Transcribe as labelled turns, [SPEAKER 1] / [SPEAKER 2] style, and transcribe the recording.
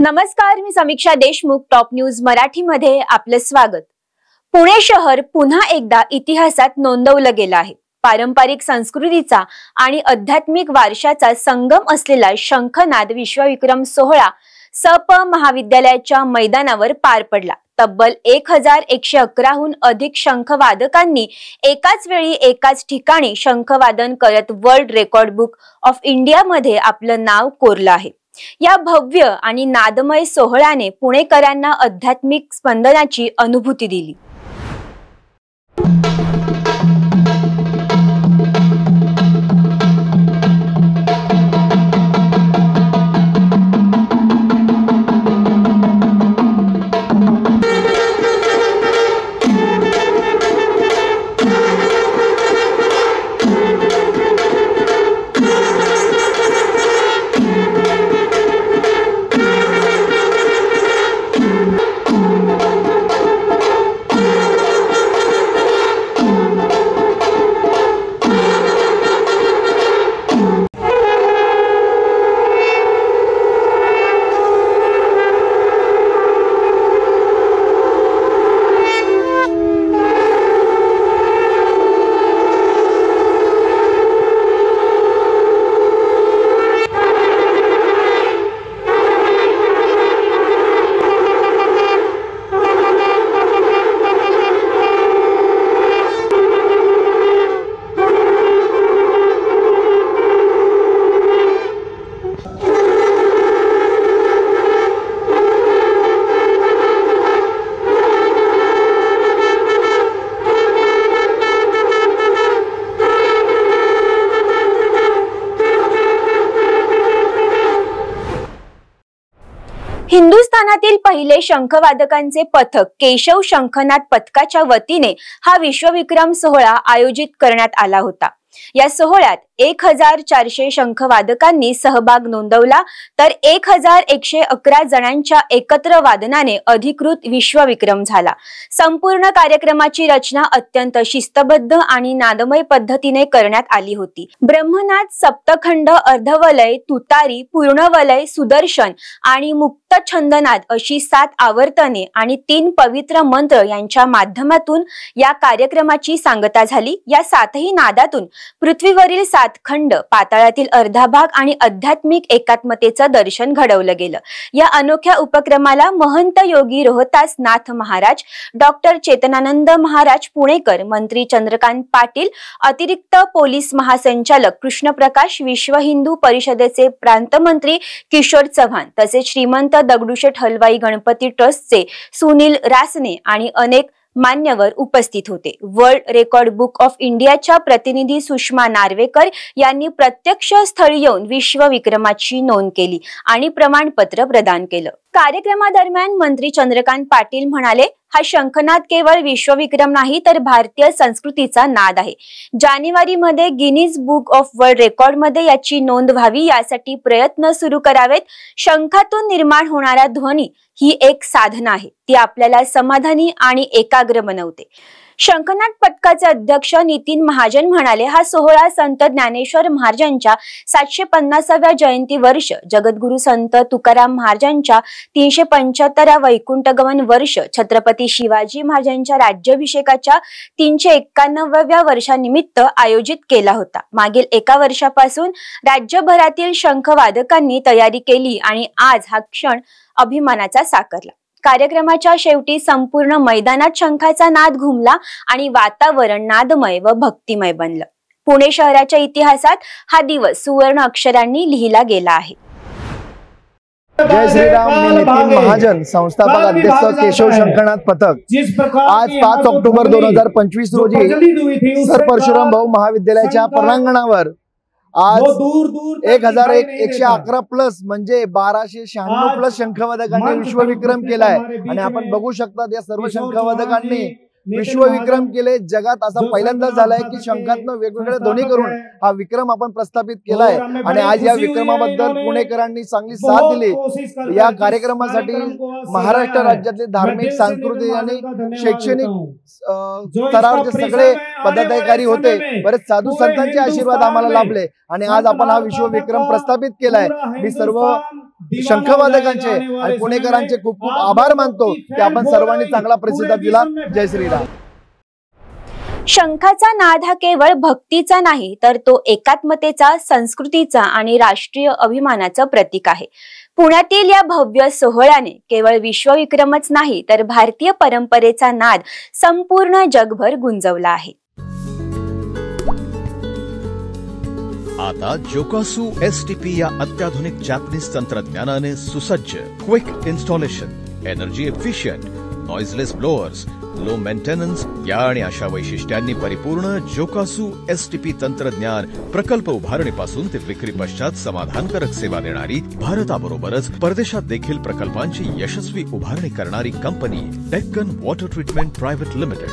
[SPEAKER 1] नमस्कार, मी समीक्षा Deshmukh. Top news मराठीमध्ये आपलं स्वागत. पुणे शहर पुन्हा एकदा इतिहासात नोंदवलं गेलं आहे. पारंपरिक संस्कृतीचा आणि आध्यात्मिक वारशाचा संगम असलेला शंखनाद विश्वविक्रम सोहळा सप महाविद्यालयाच्या मैदानावर पार पडला. तब्बल 1111हून अधिक शंखवादकांनी एकाच वेळी एकाच ठिकाणी शंखवादन करत world record book of India मध्ये आपलं नाव कोरलं आहे. या भव्य आणि नादमय सोहळ्याने पुणेकरांना आध्यात्मिक स्पंदनाची अनुभूती दिली. हिंदुस्थानातील पहिले शंखवादकांचे पथक केशव शंखनाद पथकाच्या वतीने हा विश्वविक्रम सोहळा आयोजित करण्यात आला होता. या सोहळ्यात 1400 शंखवादकांनी सहभाग नोंदवला, तर 1111 जणांच्या एकत्र वादनाने अधिकृत विश्वविक्रम झाला. संपूर्ण कार्यक्रमाची रचना अत्यंत शिस्तबद्ध आणि नादमय पद्धतीने करण्यात आली होती. ब्रह्मनाद, सप्तखंड, अर्धवलय, तुतारी, पूर्णवलय, सुदर्शन आणि मुक्त छंदनाद अशी 7 आवर्तने आणि 3 पवित्र मंत्र यांच्या माध्यमातून या कार्यक्रमाची सांगता झाली. या 7ही नादातून पृथ्वीवरील 7 खंड, पाताळातील अर्धा भाग आणि आध्यात्मिक एकात्मतेचं दर्शन घडवलं गेलं. या अनोख्या उपक्रमाला महंत योगी रोहतास नाथ महाराज, डॉक्टर चेतनानंद महाराज पुणेकर, मंत्री चंद्रकांत पाटील, अतिरिक्त पोलीस महासंचालक कृष्णप्रकाश, विश्व हिंदू परिषदेचे प्रांतमंत्री किशोर चव्हाण, तसेच श्रीमंत दगडूशेठ हलवाई गणपती ट्रस्टचे सुनील रासने आणि अनेक मान्यवर उपस्थित होते. वर्ल्ड रेकॉर्ड बुक ऑफ इंडियाच्या प्रतिनिधी सुषमा नार्वेकर यांनी प्रत्यक्ष स्थळी येऊन विश्वविक्रमाची नोंद केली आणि प्रमाणपत्र प्रदान केलं. कार्यक्रमादरम्यान मंत्री चंद्रकांत पाटील म्हणाले, हा शंखनाद केवळ विश्वविक्रम नाही तर भारतीय संस्कृतीचा नाद आहे. जानेवारीमध्ये Guinness book of world record मध्ये याची नोंद व्हावी यासाठी प्रयत्न सुरू करावेत. शंखातून निर्माण होणारा ध्वनी ही एक साधना आहे. ती आपल्याला समाधानी आणि एकाग्र बनवते. शंखनाद पथकाचे अध्यक्ष नितीन महाजन म्हणाले, हा सोहळा संत ज्ञानेश्वर महाराजांच्या 750व्या जयंती वर्ष, जगद्गुरु संत तुकाराम महाराजांच्या 375व्या वैकुंठगमन वर्ष, छत्रपती शिवाजी महाराजांच्या राज्याभिषेकाच्या 391व्या वर्षानिमित्त आयोजित केला होता. मागील 1 वर्षापासून राज्यभरातील शंखवादकांनी तयारी केली आणि आज हा क्षण अभिमानाचा साकारला. कार्यक्रमाच्या शेवटी संपूर्ण मैदानात शंखाचा नाद घुमला आणि वातावरण नादमय व भक्तिमय बनलं. पुणे शहराच्या इतिहासात हा दिवस सुवर्ण अक्षरांनी लिहिला गेला आहे.
[SPEAKER 2] जय श्रीराम. मी नितीन महाजन, संस्थापक अध्यक्ष केशव शंखनाद पथक. आज 5 ऑक्टोबर 2025 रोजी सर परशुराम भाऊ महाविद्यालयाच्या प्रांगणावर आज 1111 प्लस म्हणजे 1296 प्लस शंखवादकांनी विश्वविक्रम केलाय. आणि आपण बघू शकता या सर्व शंखवादकांनी विश्वविक्रम केले. जगात असा पहिल्यांदाच झालाय की शंखातनं वेगवेगळे ध्वनी करून हा विक्रम आपण प्रस्थापित केलाय. आणि आज या विक्रमाबद्दल पुणेकरांनी चांगली साथ दिली. या कार्यक्रमासाठी महाराष्ट्र राज्यातले धार्मिक, सांस्कृतिक आणि शैक्षणिक स्तरावरचे सगळे पदाधिकारी होते. बरेच साधू संतांचे आशीर्वाद आम्हाला लाभले आणि आज आपण हा विश्वविक्रम प्रस्थापित केलाय. मी सर्व शंखवादकांचे आणि पुणेकरांचे खूप खूप आभार मानतो की आपण सर्वांनी चांगला प्रतिसाद दिला. जय श्रीराम.
[SPEAKER 1] शंखाचा नाद हा केवळ भक्तीचा नाही तर तो एकात्मतेचा, संस्कृतीचा आणि राष्ट्रीय अभिमानाचं प्रतीक आहे. पुण्यातील या भव्य सोहळ्याने केवळ विश्वविक्रमच नाही तर भारतीय परंपरेचा नाद संपूर्ण जगभर गुंजवला आहे.
[SPEAKER 3] आता जोकासू STP या अत्याधुनिक जॅपनीज तंत्रज्ञानाने सुसज्ज, quick installation, energy efficient, noiseless blowers, low maintenance या आणि अशा वैशिष्ट्यांनी परिपूर्ण जोकासू STP तंत्रज्ञान प्रकल्प उभारणीपासून ते विक्री पश्चात समाधानकारक सेवा देणारी, भारताबरोबरच परदेशात देखील प्रकल्पांची यशस्वी उभारणी करणारी company Deccan water treatment private limited.